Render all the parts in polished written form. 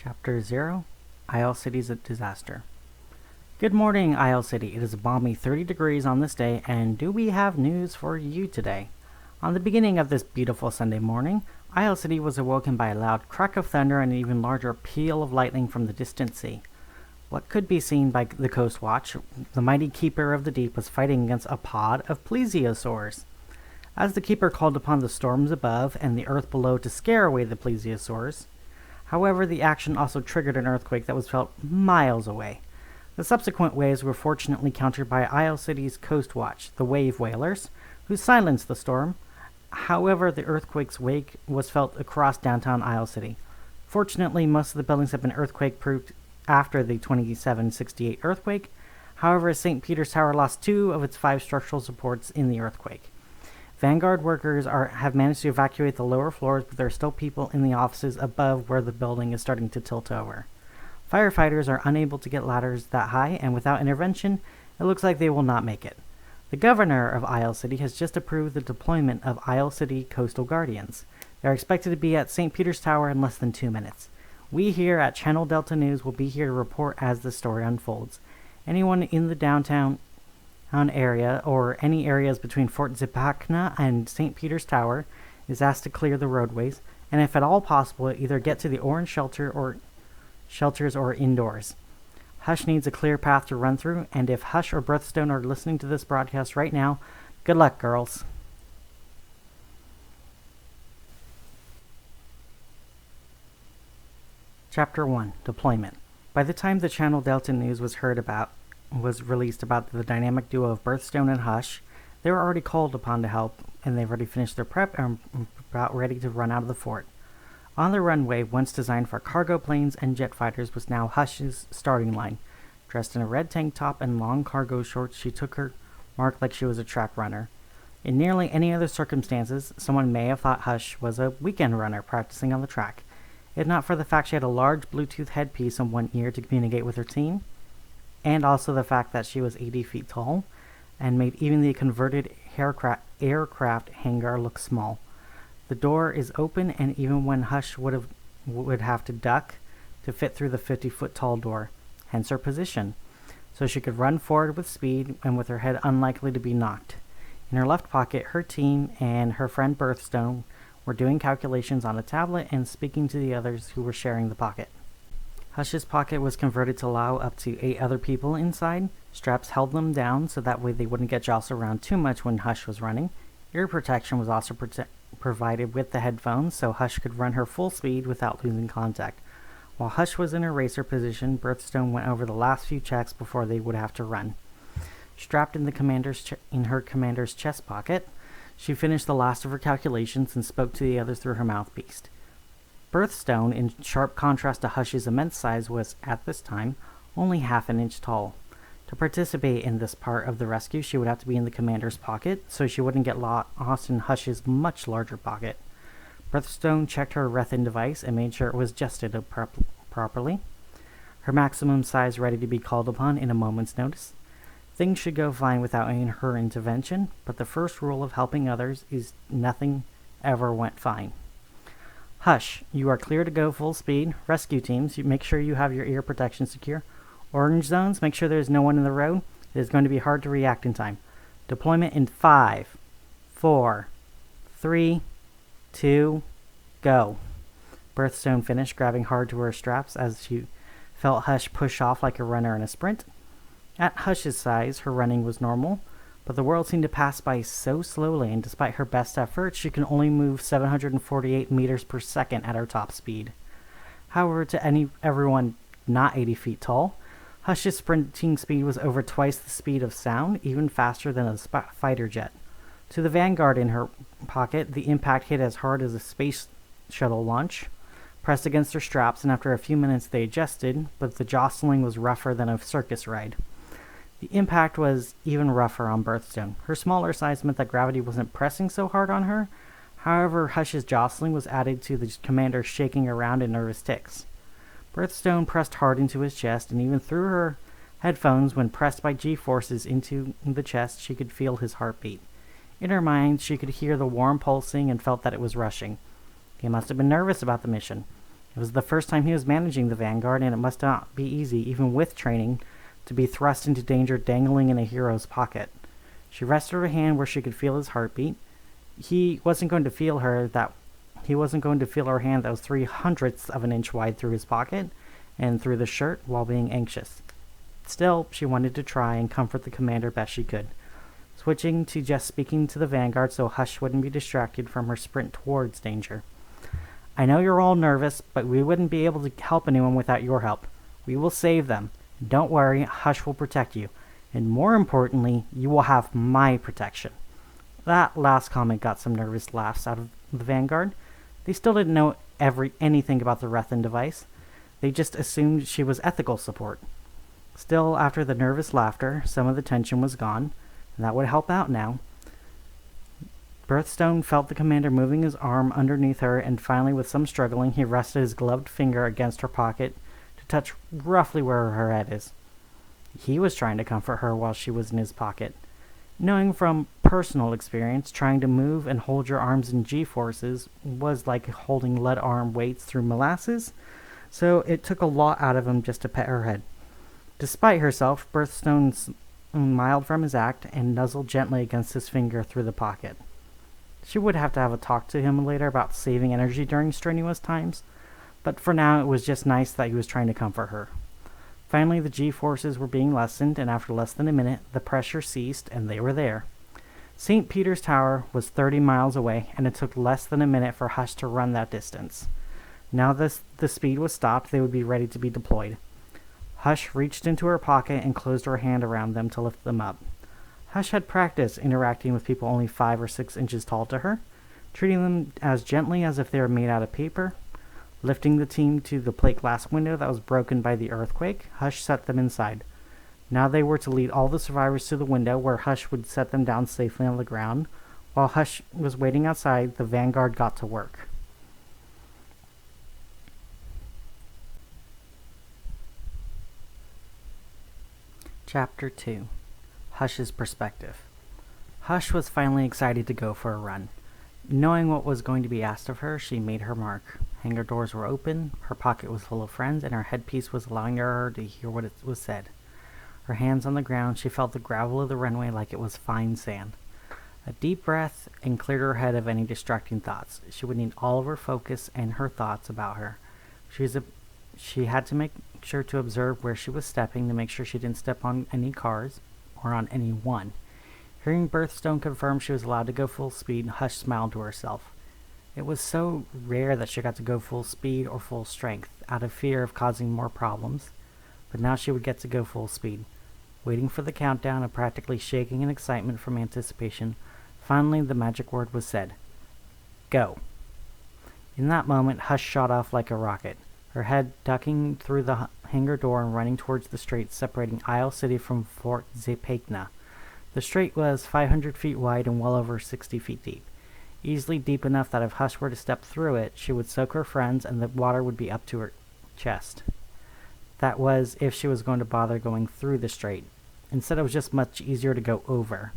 Chapter 0, Isle City's a Disaster. Good morning, Isle City. It is a balmy 30 degrees on this day, and do we have news for you today? On the beginning of this beautiful Sunday morning, Isle City was awoken by a loud crack of thunder and an even larger peal of lightning from the distant sea. What could be seen by the Coast Watch, the mighty keeper of the deep was fighting against a pod of plesiosaurs. As the keeper called upon the storms above and the earth below to scare away the plesiosaurs, however, the action also triggered an earthquake that was felt miles away. The subsequent waves were fortunately countered by Isle City's Coast Watch, the Wave Whalers, who silenced the storm. However, the earthquake's wake was felt across downtown Isle City. Fortunately, most of the buildings have been earthquake-proofed after the 2768 earthquake. However, St. Peter's Tower lost 2 of its 5 structural supports in the earthquake. Vanguard workers have managed to evacuate the lower floors, but there are still people in the offices above where the building is starting to tilt over. Firefighters are unable to get ladders that high, and without intervention, it looks like they will not make it. The governor of Isle City has just approved the deployment of Isle City Coastal Guardians. They are expected to be at St. Peter's Tower in less than 2 minutes. We here at Channel Delta News will be here to report as the story unfolds. Anyone in the downtown area or any areas between Fort Zipacna and St. Peter's Tower is asked to clear the roadways, and if at all possible, either get to the orange shelters or indoors. Hush needs a clear path to run through, and if Hush or Birthstone are listening to this broadcast right now, good luck, girls. Chapter 1, Deployment. By the time the Channel Delta News was released about the dynamic duo of Birthstone and Hush, they were already called upon to help, and they've already finished their prep and about ready to run out of the fort. On the runway, once designed for cargo planes and jet fighters, was now Hush's starting line. Dressed in a red tank top and long cargo shorts, she took her mark like she was a track runner. In nearly any other circumstances, someone may have thought Hush was a weekend runner practicing on the track, if not for the fact she had a large Bluetooth headpiece on one ear to communicate with her team, and also the fact that she was 80 feet tall and made even the converted aircraft hangar look small. The door is open, and even when Hush would have to duck to fit through the 50-foot tall door, hence her position, so she could run forward with speed and with her head unlikely to be knocked. In her left pocket, her team and her friend Birthstone were doing calculations on a tablet and speaking to the others who were sharing the pocket. Hush's pocket was converted to allow up to 8 other people inside. Straps held them down so that way they wouldn't get jostled around too much when Hush was running. Ear protection was also provided with the headphones so Hush could run her full speed without losing contact. While Hush was in her racer position, Birthstone went over the last few checks before they would have to run. Strapped in her commander's chest pocket, she finished the last of her calculations and spoke to the others through her mouthpiece. Birthstone, in sharp contrast to Hush's immense size, was, at this time, only half an inch tall. To participate in this part of the rescue, she would have to be in the commander's pocket, so she wouldn't get lost in Hush's much larger pocket. Birthstone checked her Rethin device and made sure it was adjusted properly. Her maximum size ready to be called upon in a moment's notice. Things should go fine without her intervention, but the first rule of helping others is nothing ever went fine. Hush, you are clear to go full speed. Rescue teams, you make sure you have your ear protection secure. Orange zones, make sure there's no one in the road. It is going to be hard to react in time. Deployment in 5, 4, 3, 2, go. Birthstone finished, grabbing hard to her straps as she felt Hush push off like a runner in a sprint. At Hush's size, her running was normal, but the world seemed to pass by so slowly, and despite her best efforts, she can only move 748 meters per second at her top speed. However, to everyone not 80 feet tall, Hush's sprinting speed was over twice the speed of sound, even faster than a fighter jet. To the Vanguard in her pocket, the impact hit as hard as a space shuttle launch, pressed against her straps, and after a few minutes they adjusted, but the jostling was rougher than a circus ride. The impact was even rougher on Birthstone. Her smaller size meant that gravity wasn't pressing so hard on her. However, Hush's jostling was added to the commander shaking around in nervous tics. Birthstone pressed hard into his chest, and even through her headphones, when pressed by G-forces into the chest, she could feel his heartbeat. In her mind, she could hear the warm pulsing and felt that it was rushing. He must have been nervous about the mission. It was the first time he was managing the Vanguard, and it must not be easy, even with training, to be thrust into danger dangling in a hero's pocket. She rested her hand where she could feel his heartbeat. He wasn't going to feel her hand that was 3/100ths of an inch wide through his pocket and through the shirt while being anxious. Still, she wanted to try and comfort the commander best she could, switching to just speaking to the Vanguard so Hush wouldn't be distracted from her sprint towards danger. I know you're all nervous, but we wouldn't be able to help anyone without your help. We will save them. Don't worry, Hush will protect you. And more importantly, you will have my protection. That last comment got some nervous laughs out of the Vanguard. They still didn't know anything about the Rethan device. They just assumed she was ethical support. Still, after the nervous laughter, some of the tension was gone, and that would help out now. Birthstone felt the commander moving his arm underneath her, and finally, with some struggling, he rested his gloved finger against her pocket to touch roughly where her head is. He was trying to comfort her while she was in his pocket. Knowing from personal experience, trying to move and hold your arms in G-forces was like holding lead arm weights through molasses, so it took a lot out of him just to pet her head. Despite herself, Birthstone smiled from his act and nuzzled gently against his finger through the pocket. She would have to have a talk to him later about saving energy during strenuous times, but for now it was just nice that he was trying to comfort her. Finally, the G-forces were being lessened, and after less than a minute, the pressure ceased, and they were there. St. Peter's Tower was 30 miles away, and it took less than a minute for Hush to run that distance. Now the speed was stopped, they would be ready to be deployed. Hush reached into her pocket and closed her hand around them to lift them up. Hush had practice interacting with people only 5 or 6 inches tall to her, treating them as gently as if they were made out of paper. Lifting the team to the plate glass window that was broken by the earthquake, Hush set them inside. Now they were to lead all the survivors to the window, where Hush would set them down safely on the ground. While Hush was waiting outside, the Vanguard got to work. Chapter 2. Hush's Perspective. Hush was finally excited to go for a run. Knowing what was going to be asked of her, she made her mark. Hangar doors were open, her pocket was full of friends, and her headpiece was allowing her to hear what it was said. Her hands on the ground, she felt the gravel of the runway like it was fine sand. A deep breath and cleared her head of any distracting thoughts. She would need all of her focus and her thoughts about her. She had to make sure to observe where she was stepping to make sure she didn't step on any cars or on anyone. Hearing Birthstone confirm she was allowed to go full speed, Hush smiled to herself. It was so rare that she got to go full speed or full strength, out of fear of causing more problems. But now she would get to go full speed. Waiting for the countdown and practically shaking in excitement from anticipation, finally the magic word was said. Go. In that moment, Hush shot off like a rocket, her head ducking through the hangar door and running towards the strait separating Isle City from Fort Zepekna. The strait was 500 feet wide and well over 60 feet deep. Easily deep enough that if Hush were to step through it, she would soak her friends and the water would be up to her chest. That was if she was going to bother going through the strait. Instead, it was just much easier to go over.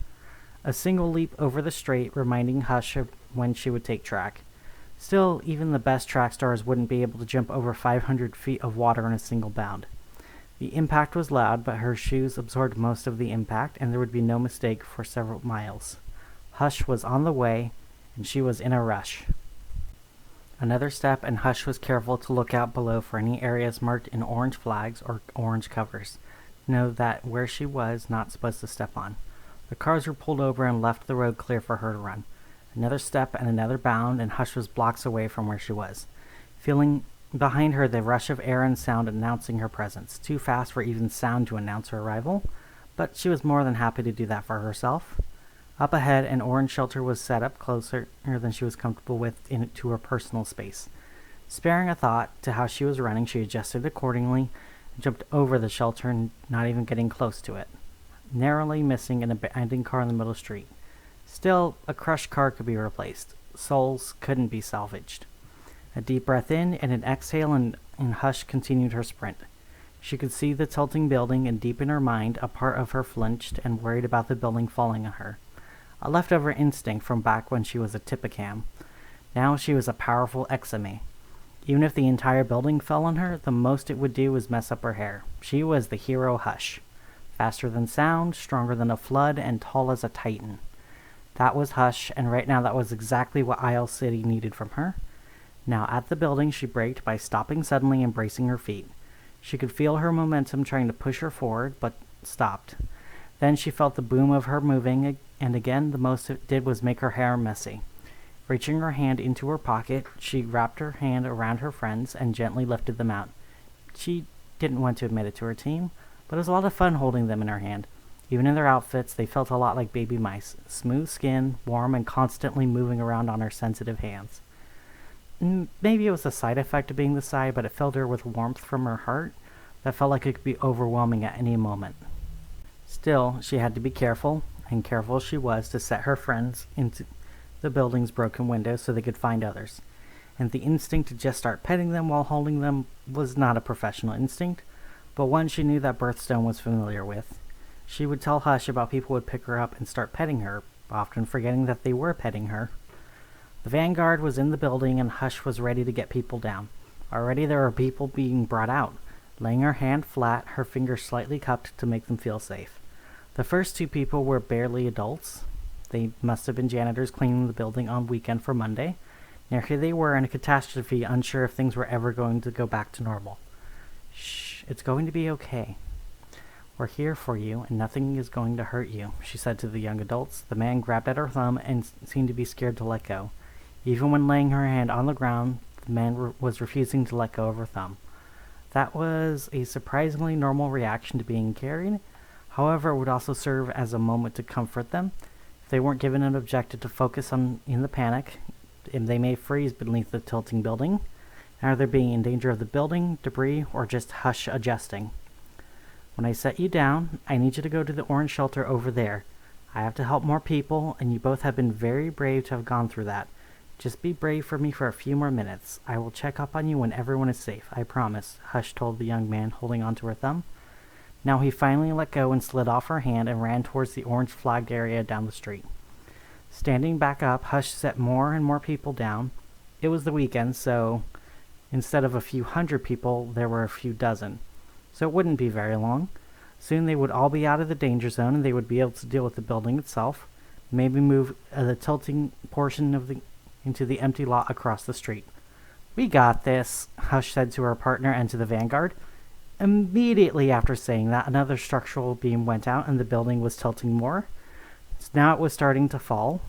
A single leap over the strait, reminding Hush of when she would take track. Still, even the best track stars wouldn't be able to jump over 500 feet of water in a single bound. The impact was loud, but her shoes absorbed most of the impact, and there would be no mistake for several miles. Hush was on the way, and she was in a rush. Another step, and Hush was careful to look out below for any areas marked in orange flags or orange covers, to know that where she was not supposed to step on. The cars were pulled over and left the road clear for her to run. Another step and another bound, and Hush was blocks away from where she was. Feeling behind her the rush of air and sound announcing her presence, too fast for even sound to announce her arrival, but she was more than happy to do that for herself. Up ahead, an orange shelter was set up closer than she was comfortable with to her personal space. Sparing a thought to how she was running, she adjusted accordingly and jumped over the shelter, not even getting close to it, narrowly missing an abandoned car in the middle street. Still, a crushed car could be replaced. Souls couldn't be salvaged. A deep breath in and an exhale, and Hush continued her sprint. She could see the tilting building, and deep in her mind, a part of her flinched and worried about the building falling on her. A leftover instinct from back when she was a Tipicam. Now she was a powerful Exame. Even if the entire building fell on her, the most it would do was mess up her hair. She was the hero Hush. Faster than sound, stronger than a flood, and tall as a titan. That was Hush, and right now that was exactly what Isle City needed from her. Now at the building, she braked by stopping suddenly and bracing her feet. She could feel her momentum trying to push her forward, but stopped. Then she felt the boom of her moving, and again the most it did was make her hair messy. Reaching her hand into her pocket, she wrapped her hand around her friends and gently lifted them out. She didn't want to admit it to her team, but it was a lot of fun holding them in her hand. Even in their outfits, they felt a lot like baby mice, smooth skin, warm, and constantly moving around on her sensitive hands. Maybe it was a side effect of being the Psy, but it filled her with warmth from her heart that felt like it could be overwhelming at any moment. Still, she had to be careful, and careful she was to set her friends into the building's broken windows so they could find others. And the instinct to just start petting them while holding them was not a professional instinct, but one she knew that Birthstone was familiar with. She would tell Hush about people who would pick her up and start petting her, often forgetting that they were petting her. The Vanguard was in the building and Hush was ready to get people down. Already there were people being brought out, laying her hand flat, her fingers slightly cupped to make them feel safe. The first two people were barely adults. They must have been janitors cleaning the building on weekend for Monday. Now here they were in a catastrophe, unsure if things were ever going to go back to normal. Shh, it's going to be okay. We're here for you, and nothing is going to hurt you, she said to the young adults. The man grabbed at her thumb and seemed to be scared to let go. Even when laying her hand on the ground, the man was refusing to let go of her thumb. That was a surprisingly normal reaction to being carried. However, it would also serve as a moment to comfort them. If they weren't given an objective to focus on in the panic, they may freeze beneath the tilting building, either being in danger of the building, debris, or just Hush adjusting. When I set you down, I need you to go to the orange shelter over there. I have to help more people, and you both have been very brave to have gone through that. Just be brave for me for a few more minutes. I will check up on you when everyone is safe, I promise, Hush told the young man, holding onto her thumb. Now he finally let go and slid off her hand and ran towards the orange-flagged area down the street. Standing back up, Hush set more and more people down. It was the weekend, so instead of a few hundred people, there were a few dozen. So it wouldn't be very long. Soon they would all be out of the danger zone, and they would be able to deal with the building itself, maybe move the tilting portion into the empty lot across the street. We got this, Hush said to her partner and to the Vanguard. Immediately after saying that, another structural beam went out and the building was tilting more. Now it was starting to fall.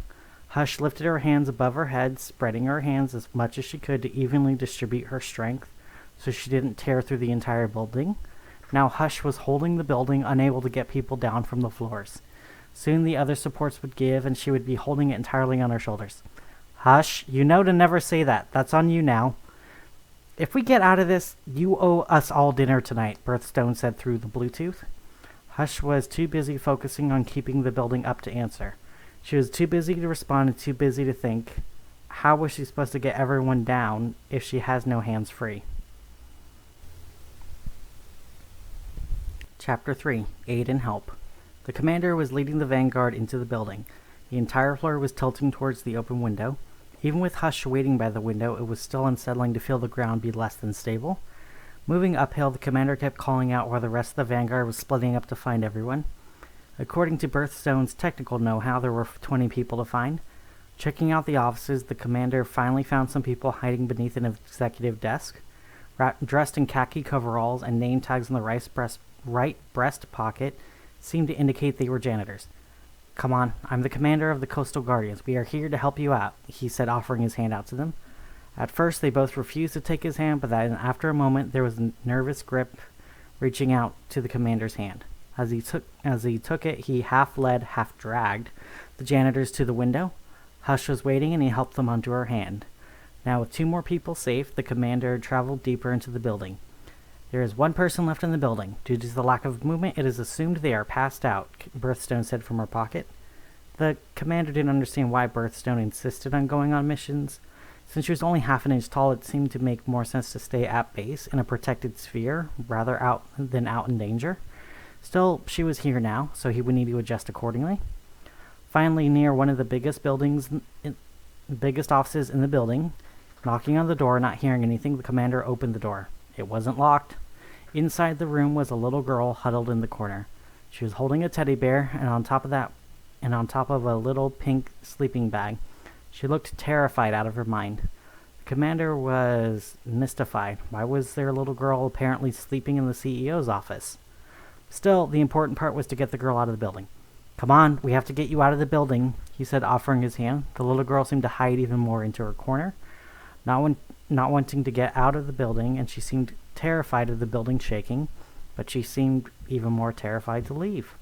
Hush lifted her hands above her head, spreading her hands as much as she could to evenly distribute her strength so she didn't tear through the entire building. Now Hush was holding the building, unable to get people down from the floors. Soon the other supports would give, and she would be holding it entirely on her shoulders. Hush, you know to never say that. That's on you now. If we get out of this, you owe us all dinner tonight, Birthstone said through the Bluetooth. Hush was too busy focusing on keeping the building up to answer. She was too busy to respond and too busy to think. How was she supposed to get everyone down if she has no hands free? Chapter 3. Aid and Help. The commander was leading the Vanguard into the building. The entire floor was tilting towards the open window. Even with Hush waiting by the window, it was still unsettling to feel the ground be less than stable. Moving uphill, the commander kept calling out while the rest of the Vanguard was splitting up to find everyone. According to Birthstone's technical know-how, there were 20 people to find. Checking out the offices, the commander finally found some people hiding beneath an executive desk. Dressed in khaki coveralls and name tags on the right breast pocket seemed to indicate they were janitors. Come on, I'm the commander of the Coastal Guardians. We are here to help you out, he said, offering his hand out to them. At first, they both refused to take his hand, but then after a moment, there was a nervous grip reaching out to the commander's hand. As he took it, he half led, half dragged the janitors to the window. Hush was waiting, and he helped them onto her hand. Now, with 2 more people safe, the commander traveled deeper into the building. There is 1 person left in the building. Due to the lack of movement, it is assumed they are passed out, Birthstone said from her pocket. The commander didn't understand why Birthstone insisted on going on missions. Since she was only half an inch tall, it seemed to make more sense to stay at base in a protected sphere, rather out in danger. Still, she was here now, so he would need to adjust accordingly. Finally, near one of the biggest offices in the building, Knocking on the door, not hearing anything, the commander opened the door. It wasn't locked. Inside the room was a little girl huddled in the corner. She was holding a teddy bear, and on top of a little pink sleeping bag. She looked terrified out of her mind. The commander was mystified. Why was there a little girl apparently sleeping in the CEO's office? Still, the important part was to get the girl out of the building. "Come on, we have to get you out of the building," he said, offering his hand. The little girl seemed to hide even more into her corner, not wanting to get out of the building, and she seemed terrified of the building shaking, but she seemed even more terrified to leave.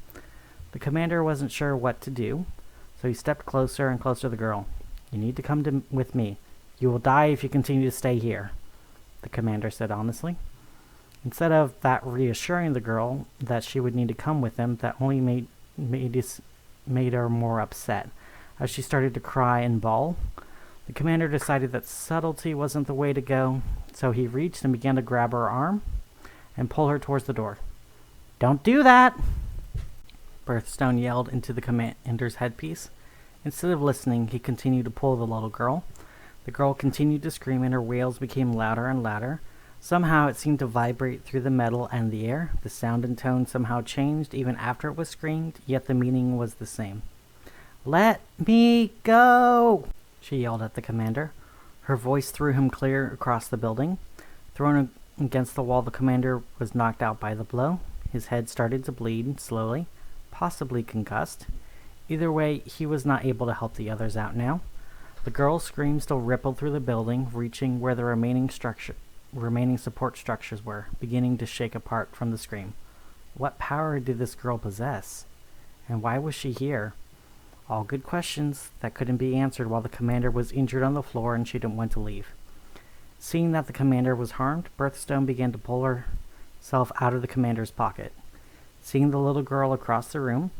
The commander wasn't sure what to do, so he stepped closer and closer to the girl. "You need to come with me. You will die if you continue to stay here," the commander said honestly. Instead of that reassuring the girl that she would need to come with him, that only made her more upset. As she started to cry and bawl, the commander decided that subtlety wasn't the way to go, so he reached and began to grab her arm and pull her towards the door. "Don't do that!" Birthstone yelled into the commander's headpiece. Instead of listening, he continued to pull the little girl. The girl continued to scream, and her wails became louder and louder. Somehow it seemed to vibrate through the metal and the air. The sound and tone somehow changed even after it was screamed, yet the meaning was the same. "Let me go!" she yelled at the commander. Her voice threw him clear across the building. Thrown against the wall, the commander was knocked out by the blow. His head started to bleed slowly, possibly concussed. Either way, he was not able to help the others out now. The girl's scream still rippled through the building, reaching where the remaining support structures were, beginning to shake apart from the scream. What power did this girl possess? And why was she here? All good questions that couldn't be answered while the commander was injured on the floor and she didn't want to leave. Seeing that the commander was harmed, Birthstone began to pull herself out of the commander's pocket. Seeing the little girl across the room,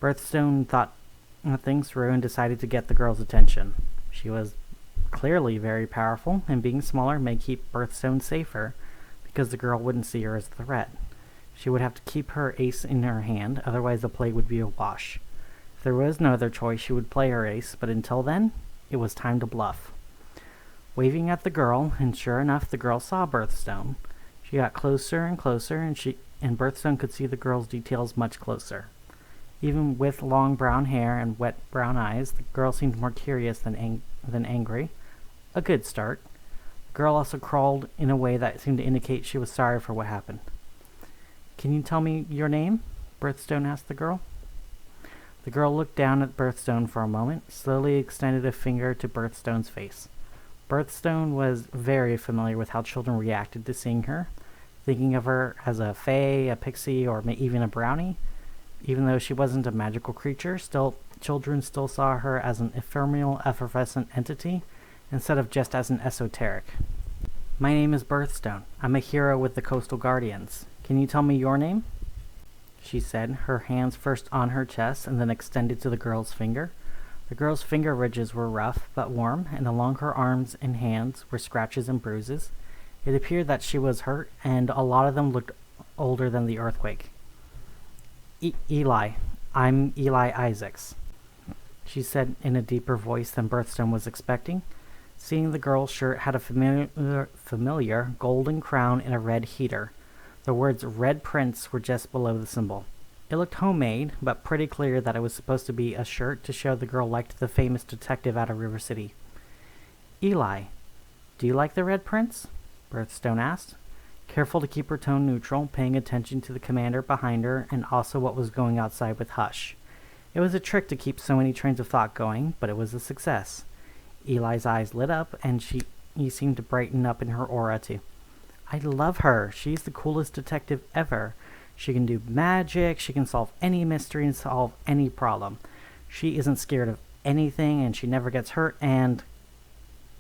Birthstone thought things through and decided to get the girl's attention. She was clearly very powerful, and being smaller may keep Birthstone safer because the girl wouldn't see her as a threat. She would have to keep her ace in her hand, otherwise the play would be a wash. If there was no other choice, she would play her ace, but until then, it was time to bluff. Waving at the girl, and sure enough, the girl saw Birthstone. She got closer and closer, and Birthstone could see the girl's details much closer. Even with long brown hair and wet brown eyes, the girl seemed more curious than angry. A good start. The girl also crawled in a way that seemed to indicate she was sorry for what happened. "Can you tell me your name?" Birthstone asked the girl. The girl looked down at Birthstone for a moment, slowly extended a finger to Birthstone's face. Birthstone was very familiar with how children reacted to seeing her, thinking of her as a fae, a pixie, or even a brownie. Even though she wasn't a magical creature, children still saw her as an ephemeral, effervescent entity, instead of just as an esoteric. "My name is Birthstone. I'm a hero with the Coastal Guardians. Can you tell me your name?" she said, her hands first on her chest and then extended to the girl's finger. The girl's finger ridges were rough but warm, and along her arms and hands were scratches and bruises. It appeared that she was hurt, and a lot of them looked older than the earthquake. Eli. I'm Eli Isaacs," she said in a deeper voice than Birthstone was expecting. Seeing the girl's shirt had a familiar golden crown and a red heater. The words "Red Prince" were just below the symbol. It looked homemade, but pretty clear that it was supposed to be a shirt to show the girl liked the famous detective out of River City. "Eli, do you like the Red Prince?" Birthstone asked, careful to keep her tone neutral, paying attention to the commander behind her and also what was going outside with Hush. It was a trick to keep so many trains of thought going, but it was a success. Eli's eyes lit up, and he seemed to brighten up in her aura too. "I love her. She's the coolest detective ever. She can do magic, she can solve any mystery and solve any problem. She isn't scared of anything, and she never gets hurt, and..."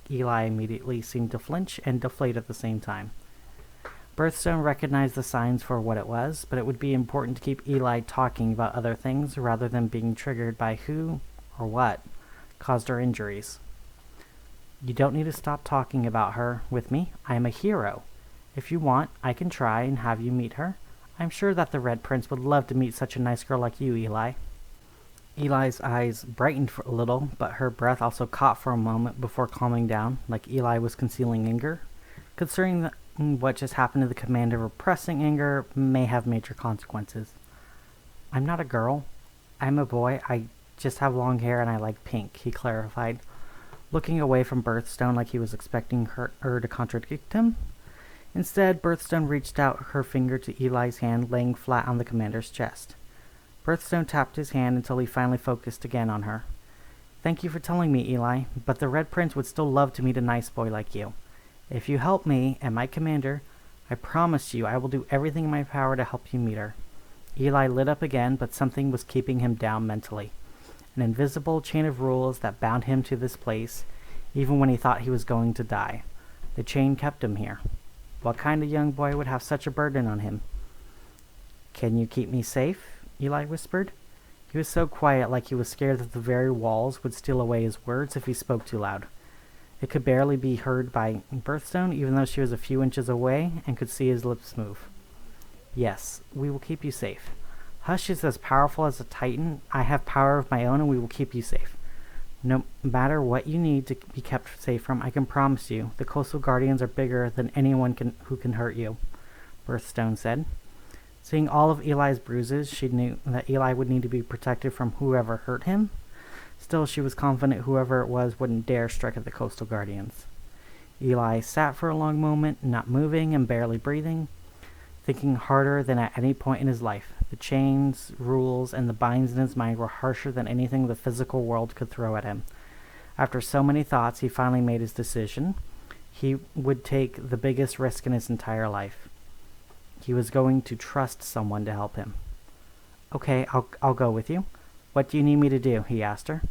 Eli immediately seemed to flinch and deflate at the same time. Birthstone recognized the signs for what it was, but it would be important to keep Eli talking about other things rather than being triggered by who or what caused her injuries. "You don't need to stop talking about her with me. I am a hero. If you want, I can try and have you meet her. I'm sure that the Red Prince would love to meet such a nice girl like you, Eli." Eli's eyes brightened for a little, but her breath also caught for a moment before calming down, like Eli was concealing anger. Considering that what just happened to the commander, repressing anger may have major consequences. I'm not a girl. I'm a boy. I just have long hair and I like pink, he clarified, looking away from Birthstone like he was expecting her to contradict him. Instead, Birthstone reached out her finger to Eli's hand, laying flat on the commander's chest. Birthstone tapped his hand until he finally focused again on her. Thank you for telling me, Eli, but the Red Prince would still love to meet a nice boy like you. If you help me and my commander, I promise you I will do everything in my power to help you meet her. Eli lit up again, but something was keeping him down mentally. An invisible chain of rules that bound him to this place, even when he thought he was going to die. The chain kept him here. What kind of young boy would have such a burden on him? Can you keep me safe? Eli whispered. He was so quiet, like he was scared that the very walls would steal away his words if he spoke too loud. It could barely be heard by Birthstone, even though she was a few inches away and could see his lips move. Yes, we will keep you safe. Hush is as powerful as a titan. I have power of my own, and we will keep you safe. No matter what you need to be kept safe from, I can promise you, the Coastal Guardians are bigger than anyone who can hurt you, Birthstone said. Seeing all of Eli's bruises, she knew that Eli would need to be protected from whoever hurt him. Still, she was confident whoever it was wouldn't dare strike at the Coastal Guardians. Eli sat for a long moment, not moving and barely breathing, thinking harder than at any point in his life. The chains, rules, and the binds in his mind were harsher than anything the physical world could throw at him. After so many thoughts, he finally made his decision. He would take the biggest risk in his entire life. He was going to trust someone to help him. Okay, I'll go with you. What do you need me to do? He asked her.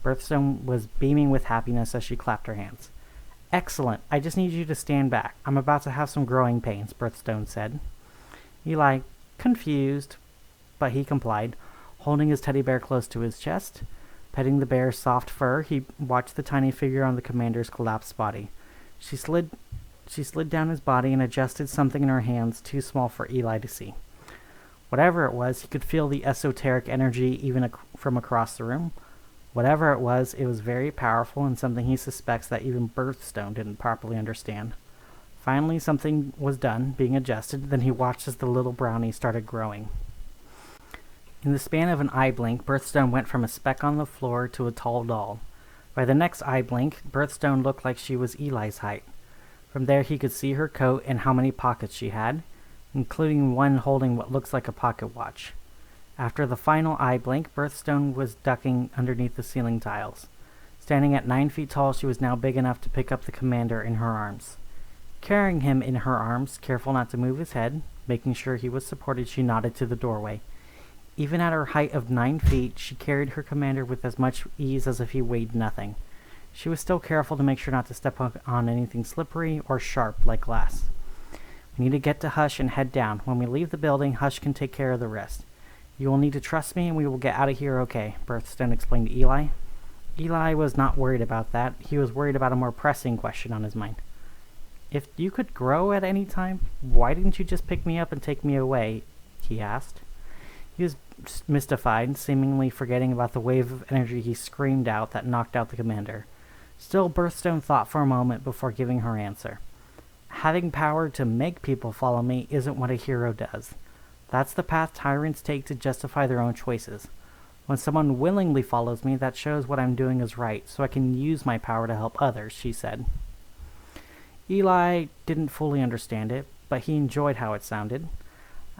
Birthstone was beaming with happiness as she clapped her hands. Excellent. I just need you to stand back. I'm about to have some growing pains, Birthstone said. Eli, confused, but he complied, holding his teddy bear close to his chest. Petting the bear's soft fur, he watched the tiny figure on the commander's collapsed body. She slid down his body and adjusted something in her hands too small for Eli to see. Whatever it was, he could feel the esoteric energy even from across the room. Whatever it was very powerful and something he suspects that even Birthstone didn't properly understand. Finally, something was done, being adjusted, then he watched as the little brownie started growing. In the span of an eye blink, Birthstone went from a speck on the floor to a tall doll. By the next eye blink, Birthstone looked like she was Eli's height. From there he could see her coat and how many pockets she had, including one holding what looks like a pocket watch. After the final eye blink, Birthstone was ducking underneath the ceiling tiles. Standing at 9 feet tall, she was now big enough to pick up the commander in her arms. Carrying him in her arms, careful not to move his head, making sure he was supported, she nodded to the doorway. Even at her height of 9 feet, she carried her commander with as much ease as if he weighed nothing. She was still careful to make sure not to step on anything slippery or sharp like glass. We need to get to Hush and head down. When we leave the building, Hush can take care of the rest. You will need to trust me and we will get out of here okay, Birthstone explained to Eli. Eli was not worried about that. He was worried about a more pressing question on his mind. If you could grow at any time, why didn't you just pick me up and take me away? He asked. He was mystified, seemingly forgetting about the wave of energy he screamed out that knocked out the commander. Still, Birthstone thought for a moment before giving her answer. Having power to make people follow me isn't what a hero does. That's the path tyrants take to justify their own choices. When someone willingly follows me, that shows what I'm doing is right, so I can use my power to help others, she said. Eli didn't fully understand it, but he enjoyed how it sounded.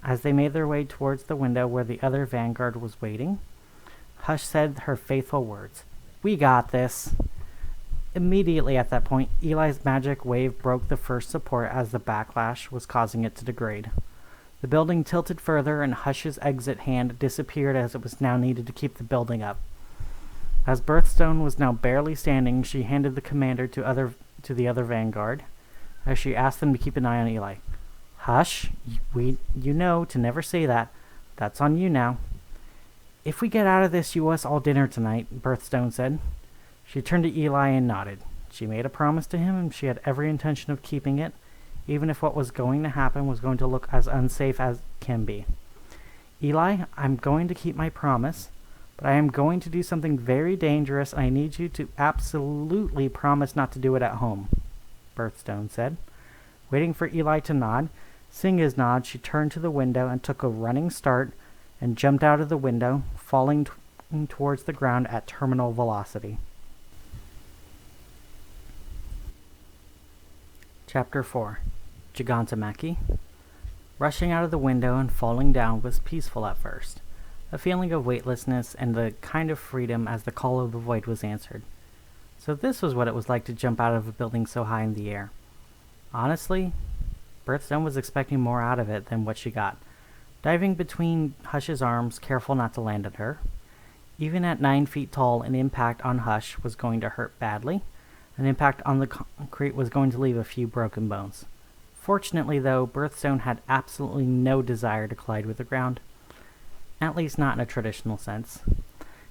As they made their way towards the window where the other Vanguard was waiting, Hush said her faithful words, "We got this." Immediately at that point, Eli's magic wave broke the first support as the backlash was causing it to degrade. The building tilted further and Hush's exit hand disappeared as it was now needed to keep the building up. As Birthstone was now barely standing, she handed the commander to the other Vanguard, as she asked them to keep an eye on Eli. "Hush, you know to never say that. That's on you now." "If we get out of this, you owe us all dinner tonight," Birthstone said. She turned to Eli and nodded. She made a promise to him, and she had every intention of keeping it, even if what was going to happen was going to look as unsafe as can be. "Eli, I'm going to keep my promise, But I am going to do something very dangerous, and I need you to absolutely promise not to do it at home, Birthstone said. Waiting for Eli to nod, seeing his nod, she turned to the window and took a running start and jumped out of the window, falling towards the ground at terminal velocity. Chapter 4. Gigantomachy. Rushing out of the window and falling down was peaceful at first. A feeling of weightlessness and a kind of freedom as the call of the void was answered. So this was what it was like to jump out of a building so high in the air. Honestly, Birthstone was expecting more out of it than what she got. Diving between Hush's arms, careful not to land on her. Even at 9 feet tall, an impact on Hush was going to hurt badly. An impact on the concrete was going to leave a few broken bones. Fortunately, though, Birthstone had absolutely no desire to collide with the ground. At least not in a traditional sense.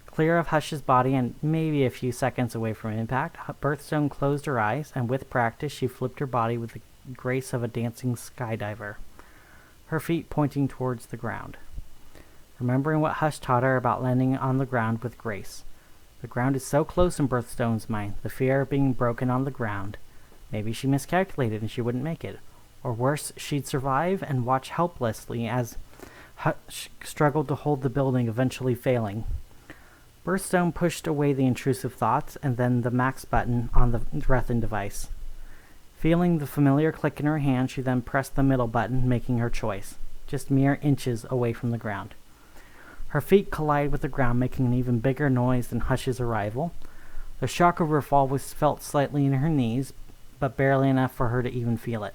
Clear of Hush's body and maybe a few seconds away from impact, Birthstone closed her eyes, and with practice she flipped her body with the grace of a dancing skydiver, her feet pointing towards the ground. Remembering what Hush taught her about landing on the ground with grace. The ground is so close in Birthstone's mind, the fear of being broken on the ground. Maybe she miscalculated and she wouldn't make it. Or worse, she'd survive and watch helplessly as Hush struggled to hold the building, eventually failing. Birthstone pushed away the intrusive thoughts and then the max button on the breath-in device. Feeling the familiar click in her hand, she then pressed the middle button, making her choice, just mere inches away from the ground. Her feet collided with the ground, making an even bigger noise than Hush's arrival. The shock of her fall was felt slightly in her knees, but barely enough for her to even feel it.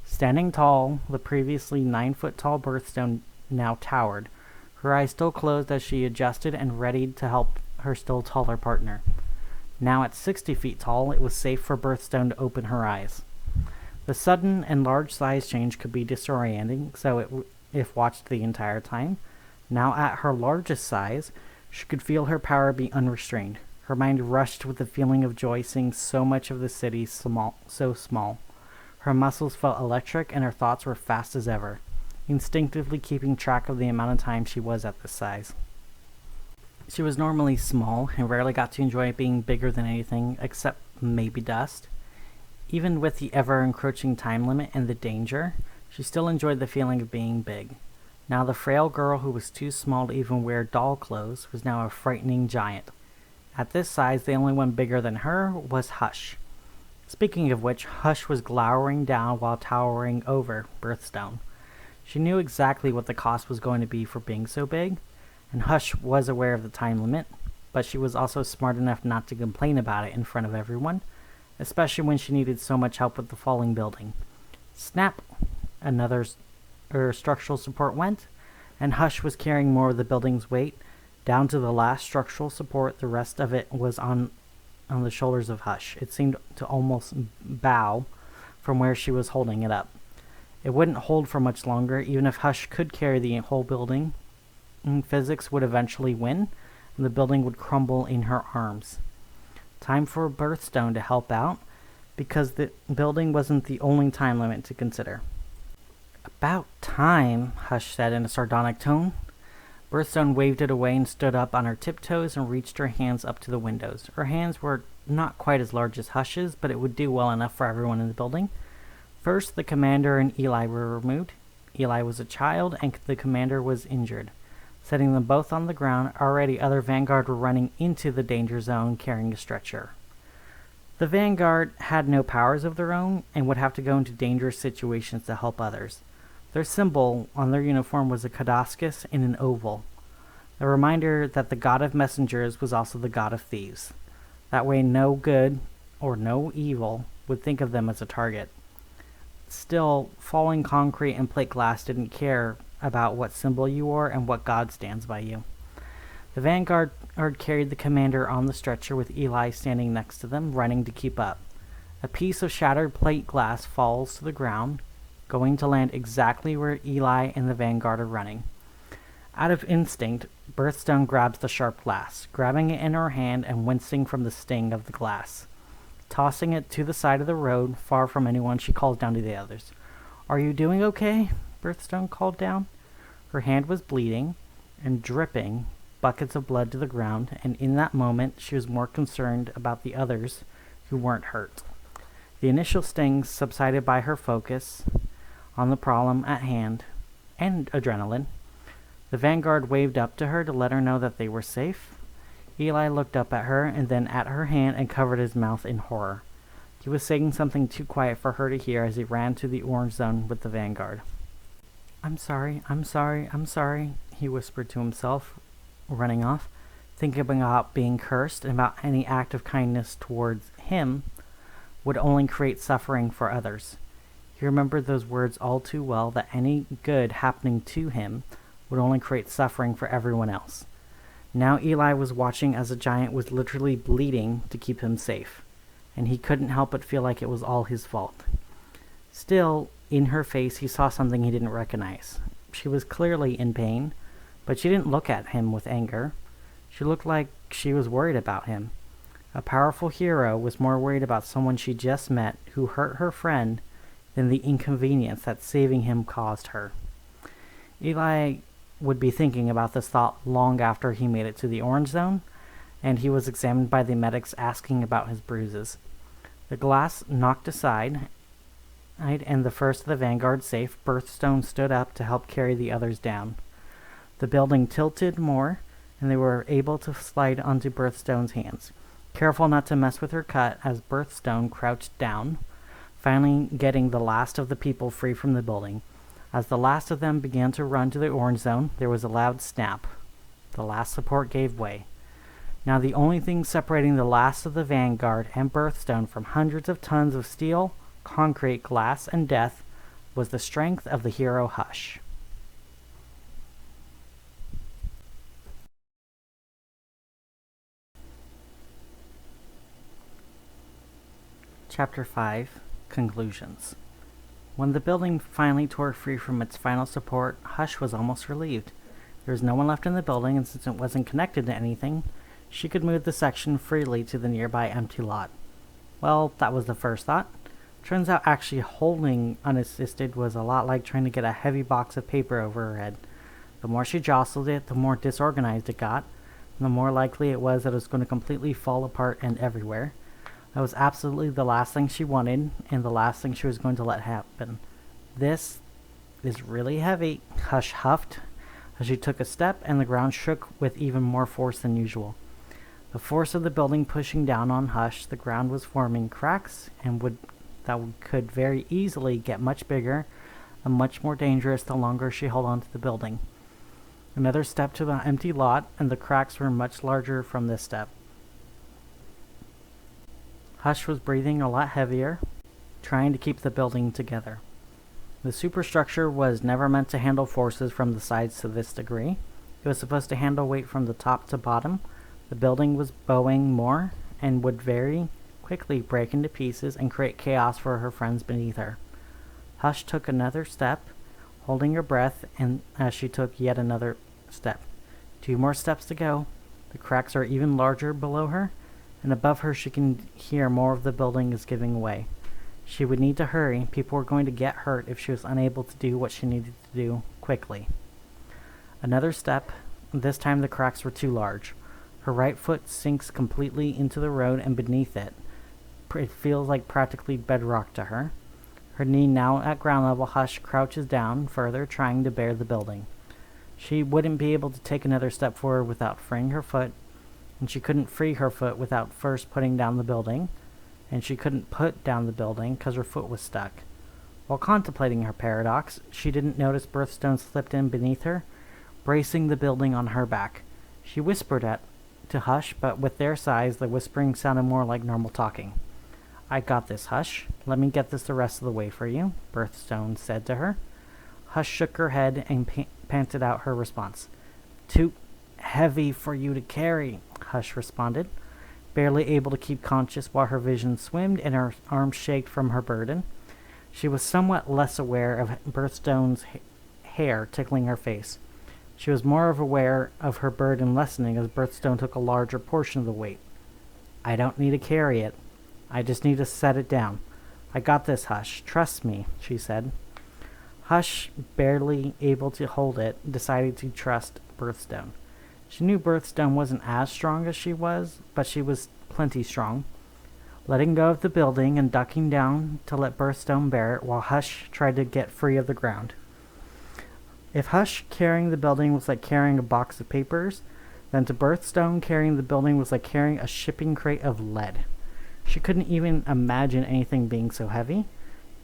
Standing tall, the previously 9-foot-tall Birthstone now towered, her eyes still closed as she adjusted and readied to help her still taller partner. Now at 60 feet tall, it was safe for Birthstone to open her eyes. The sudden and large size change could be disorienting, if watched the entire time. Now at her largest size, she could feel her power be unrestrained. Her mind rushed with the feeling of joy seeing so much of the city so small. Her muscles felt electric and her thoughts were fast as ever, instinctively keeping track of the amount of time she was at this size. She was normally small and rarely got to enjoy being bigger than anything except maybe dust. Even with the ever-encroaching time limit and the danger, she still enjoyed the feeling of being big. Now the frail girl who was too small to even wear doll clothes was now a frightening giant. At this size, the only one bigger than her was Hush. Speaking of which, Hush was glowering down while towering over Birthstone. She knew exactly what the cost was going to be for being so big, and Hush was aware of the time limit, but she was also smart enough not to complain about it in front of everyone, especially when she needed so much help with the falling building. Snap! Another structural support went, and Hush was carrying more of the building's weight, down to the last structural support. The rest of it was on the shoulders of Hush. It seemed to almost bow from where she was holding it up. It wouldn't hold for much longer, even if Hush could carry the whole building. Physics would eventually win, and the building would crumble in her arms. Time for Birthstone to help out, because the building wasn't the only time limit to consider. About time, Hush said in a sardonic tone. Birthstone waved it away and stood up on her tiptoes and reached her hands up to the windows. Her hands were not quite as large as Hush's, but it would do well enough for everyone in the building. First, the commander and Eli were removed. Eli was a child, and the commander was injured. Setting them both on the ground, already other Vanguard were running into the danger zone carrying a stretcher. The Vanguard had no powers of their own and would have to go into dangerous situations to help others. Their symbol on their uniform was a caduceus in an oval, a reminder that the god of messengers was also the god of thieves. That way no good, or no evil, would think of them as a target. Still, falling concrete and plate glass didn't care about what symbol you wore and what god stands by you. The Vanguard carried the commander on the stretcher with Eli standing next to them, running to keep up. A piece of shattered plate glass falls to the ground, going to land exactly where Eli and the Vanguard are running. Out of instinct, Birthstone grabs the sharp glass, grabbing it in her hand and wincing from the sting of the glass. Tossing it to the side of the road, far from anyone, she calls down to the others. "Are you doing okay?" Birthstone called down. Her hand was bleeding and dripping, buckets of blood to the ground, and in that moment she was more concerned about the others who weren't hurt. The initial stings subsided by her focus on the problem at hand and adrenaline. The Vanguard waved up to her to let her know that they were safe. Eli looked up at her and then at her hand and covered his mouth in horror. He was saying something too quiet for her to hear as he ran to the orange zone with the Vanguard. I'm sorry, he whispered to himself, running off, thinking about being cursed and about any act of kindness towards him would only create suffering for others. He remembered those words all too well, that any good happening to him would only create suffering for everyone else. Now Eli was watching as the giant was literally bleeding to keep him safe, and he couldn't help but feel like it was all his fault. Still, in her face he saw something he didn't recognize. She was clearly in pain, but she didn't look at him with anger. She looked like she was worried about him. A powerful hero was more worried about someone she just met who hurt her friend than the inconvenience that saving him caused her. Eli would be thinking about this thought long after he made it to the orange zone, and he was examined by the medics asking about his bruises. The glass knocked aside, and the first of the Vanguard safe, Birthstone stood up to help carry the others down. The building tilted more, and they were able to slide onto Birthstone's hands, careful not to mess with her cut as Birthstone crouched down, finally getting the last of the people free from the building. As the last of them began to run to the orange zone, there was a loud snap. The last support gave way. Now the only thing separating the last of the Vanguard and Birthstone from hundreds of tons of steel, concrete, glass, and death was the strength of the hero Hush. Chapter 5. Conclusions. When the building finally tore free from its final support, Hush was almost relieved. There was no one left in the building, and since it wasn't connected to anything, she could move the section freely to the nearby empty lot. Well, that was the first thought. Turns out actually holding unassisted was a lot like trying to get a heavy box of paper over her head. The more she jostled it, the more disorganized it got, and the more likely it was that it was going to completely fall apart and everywhere. That was absolutely the last thing she wanted, and the last thing she was going to let happen. This is really heavy, Hush huffed, as she took a step, and the ground shook with even more force than usual. The force of the building pushing down on Hush, the ground was forming cracks, and could very easily get much bigger and much more dangerous the longer she held on to the building. Another step to the empty lot, and the cracks were much larger from this step. Hush was breathing a lot heavier, trying to keep the building together. The superstructure was never meant to handle forces from the sides to this degree. It was supposed to handle weight from the top to bottom. The building was bowing more and would very quickly break into pieces and create chaos for her friends beneath her. Hush took another step, holding her breath, and as she took yet another step. 2 more steps to go. The cracks are even larger below her, and above her she can hear more of the building is giving way. She would need to hurry. People were going to get hurt if she was unable to do what she needed to do quickly. Another step. This time the cracks were too large. Her right foot sinks completely into the road, and beneath it feels like practically bedrock to her. Her knee now at ground level, Hush crouches down further, trying to bear the building. She wouldn't be able to take another step forward without freeing her foot, and she couldn't free her foot without first putting down the building, and she couldn't put down the building because her foot was stuck. While contemplating her paradox, she didn't notice Birthstone slipped in beneath her, bracing the building on her back. She whispered to Hush, but with their size, the whispering sounded more like normal talking. I got this, Hush. Let me get this the rest of the way for you, Birthstone said to her. Hush shook her head and panted out her response. Too heavy for you to carry, Hush responded, barely able to keep conscious while her vision swimmed and her arms shaked from her burden. She was somewhat less aware of Birthstone's hair tickling her face. She was more aware of her burden lessening as Birthstone took a larger portion of the weight. I don't need to carry it. I just need to set it down. I got this, Hush. Trust me, she said. Hush, barely able to hold it, decided to trust Birthstone. She knew Birthstone wasn't as strong as she was, but she was plenty strong. Letting go of the building and ducking down to let Birthstone bear it while Hush tried to get free of the ground. If Hush carrying the building was like carrying a box of papers, then to Birthstone carrying the building was like carrying a shipping crate of lead. She couldn't even imagine anything being so heavy,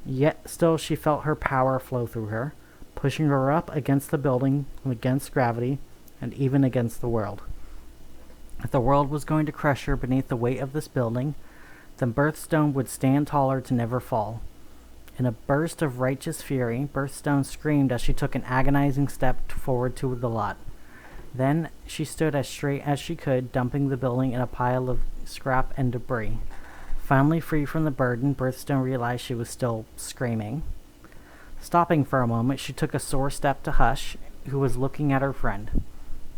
yet still she felt her power flow through her, pushing her up against the building, against gravity, and even against the world. If the world was going to crush her beneath the weight of this building, then Birthstone would stand taller to never fall. In a burst of righteous fury, Birthstone screamed as she took an agonizing step forward to the lot. Then she stood as straight as she could, dumping the building in a pile of scrap and debris. Finally free from the burden, Birthstone realized she was still screaming. Stopping for a moment, she took a sore step to Hush, who was looking at her friend.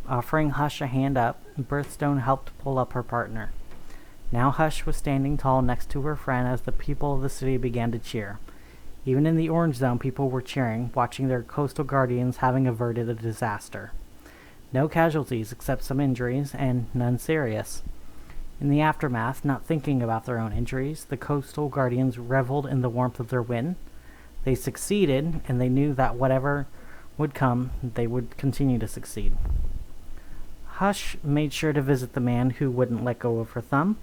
Offering Hush a hand up, Birthstone helped pull up her partner. Now Hush was standing tall next to her friend as the people of the city began to cheer. Even in the Orange Zone, people were cheering, watching their coastal guardians having averted a disaster. No casualties except some injuries, and none serious. In the aftermath, not thinking about their own injuries, the coastal guardians reveled in the warmth of their win. They succeeded, and they knew that whatever would come, they would continue to succeed. Hush made sure to visit the man who wouldn't let go of her thumb.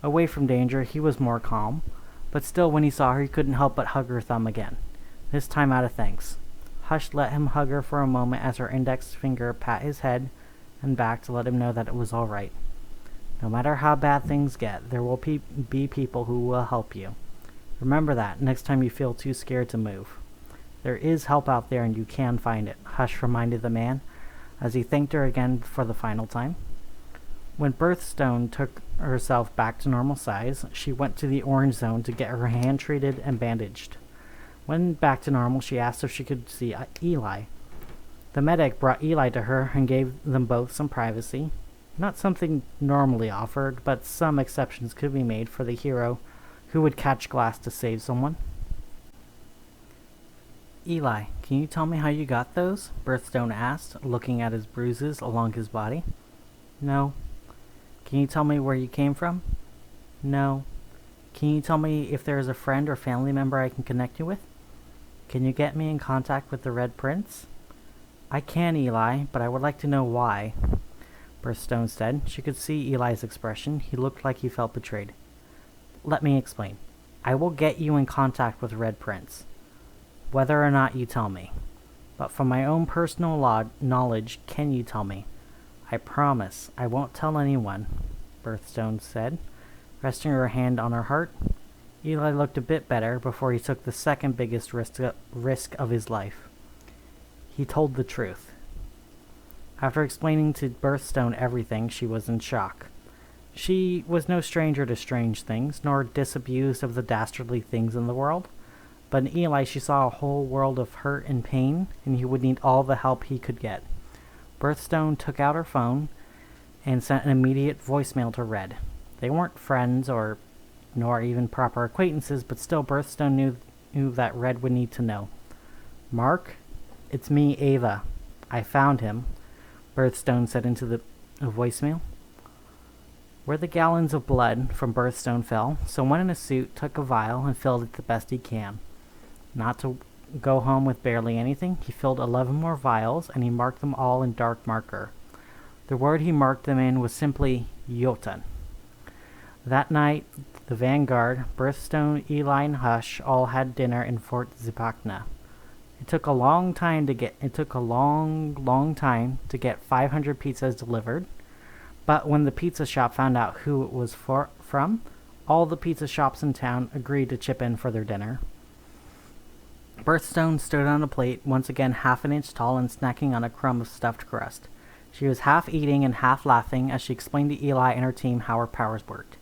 Away from danger, he was more calm, but still when he saw her, he couldn't help but hug her thumb again, this time out of thanks. Hush let him hug her for a moment as her index finger pat his head and back to let him know that it was all right. No matter how bad things get, there will be people who will help you. Remember that next time you feel too scared to move. There is help out there and you can find it, Hush reminded the man, as he thanked her again for the final time. When Birthstone took herself back to normal size, she went to the Orange Zone to get her hand treated and bandaged. When back to normal, she asked if she could see Eli. The medic brought Eli to her and gave them both some privacy. Not something normally offered, but some exceptions could be made for the hero who would catch glass to save someone. Eli, can you tell me how you got those? Birthstone asked, looking at his bruises along his body. No. Can you tell me where you came from? No. Can you tell me if there is a friend or family member I can connect you with? Can you get me in contact with the Red Prince? I can, Eli, but I would like to know why. Birthstone said. She could see Eli's expression. He looked like he felt betrayed. Let me explain. I will get you in contact with Red Prince, whether or not you tell me. But from my own personal knowledge, can you tell me? I promise I won't tell anyone, Birthstone said, resting her hand on her heart. Eli looked a bit better before he took the second biggest risk of his life. He told the truth. After explaining to Birthstone everything, she was in shock. She was no stranger to strange things, nor disabused of the dastardly things in the world. But in Eli she saw a whole world of hurt and pain, and he would need all the help he could get. Birthstone took out her phone and sent an immediate voicemail to Red. They weren't friends nor even proper acquaintances, but still Birthstone knew that Red would need to know. Mark, it's me, Ava. I found him, Birthstone said into the voicemail. Where the gallons of blood from Birthstone fell, someone in a suit took a vial and filled it the best he can. Not to go home with barely anything, he filled 11 more vials, and he marked them all in dark marker. The word he marked them in was simply Jotun. That night, the Vanguard, Birthstone, Eli, and Hush all had dinner in Fort Zipacna. It took a long time to get 500 pizzas delivered, but when the pizza shop found out who it was from, all the pizza shops in town agreed to chip in for their dinner. Birthstone stood on a plate, once again half an inch tall and snacking on a crumb of stuffed crust. She was half eating and half laughing as she explained to Eli and her team how her powers worked.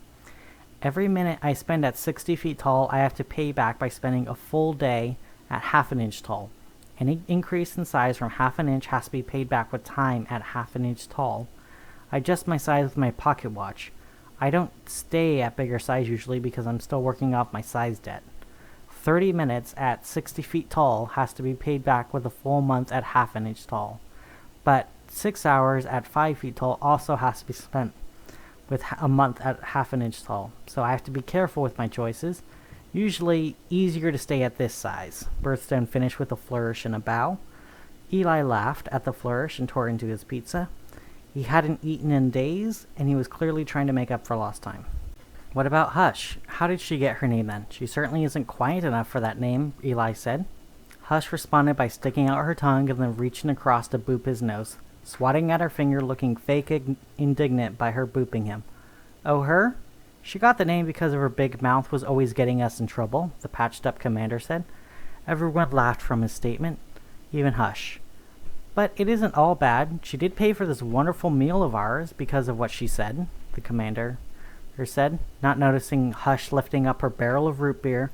Every minute I spend at 60 feet tall, I have to pay back by spending a full day at half an inch tall. Any increase in size from half an inch has to be paid back with time at half an inch tall. I adjust my size with my pocket watch. I don't stay at bigger size usually because I'm still working off my size debt. 30 minutes at 60 feet tall has to be paid back with a full month at half an inch tall. But 6 hours at 5 feet tall also has to be spent with a month at half an inch tall, so I have to be careful with my choices. Usually easier to stay at this size. Birthstone finished with a flourish and a bow. Eli laughed at the flourish and tore into his pizza. He hadn't eaten in days, and he was clearly trying to make up for lost time. What about Hush? How did she get her name then? She certainly isn't quiet enough for that name, Eli said. Hush responded by sticking out her tongue and then reaching across to boop his nose, swatting at her finger, looking fake indignant by her booping him. Oh, her? She got the name because of her big mouth was always getting us in trouble, the patched-up commander said. Everyone laughed from his statement, even Hush. But it isn't all bad. She did pay for this wonderful meal of ours because of what she said, the commander said, not noticing Hush lifting up her barrel of root beer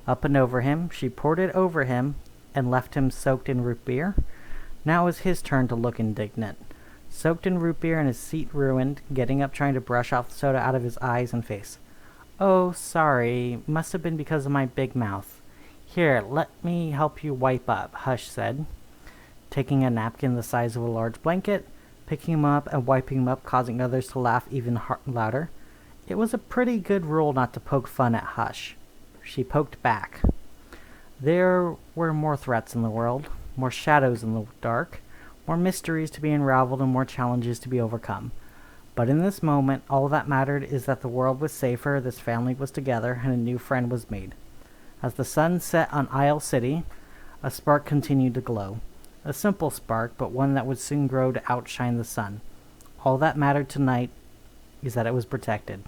up and over him. She poured it over him and left him soaked in root beer. Now it was his turn to look indignant. Soaked in root beer and his seat ruined, getting up trying to brush off the soda out of his eyes and face. Oh, sorry. Must have been because of my big mouth. Here, let me help you wipe up, Hush said, taking a napkin the size of a large blanket, picking him up and wiping him up, causing others to laugh even louder. It was a pretty good rule not to poke fun at Hush. She poked back. There were more threats in the world, more shadows in the dark, more mysteries to be unraveled and more challenges to be overcome. But in this moment, all that mattered is that the world was safer, this family was together, and a new friend was made. As the sun set on Isle City, a spark continued to glow. A simple spark, but one that would soon grow to outshine the sun. All that mattered tonight is that it was protected.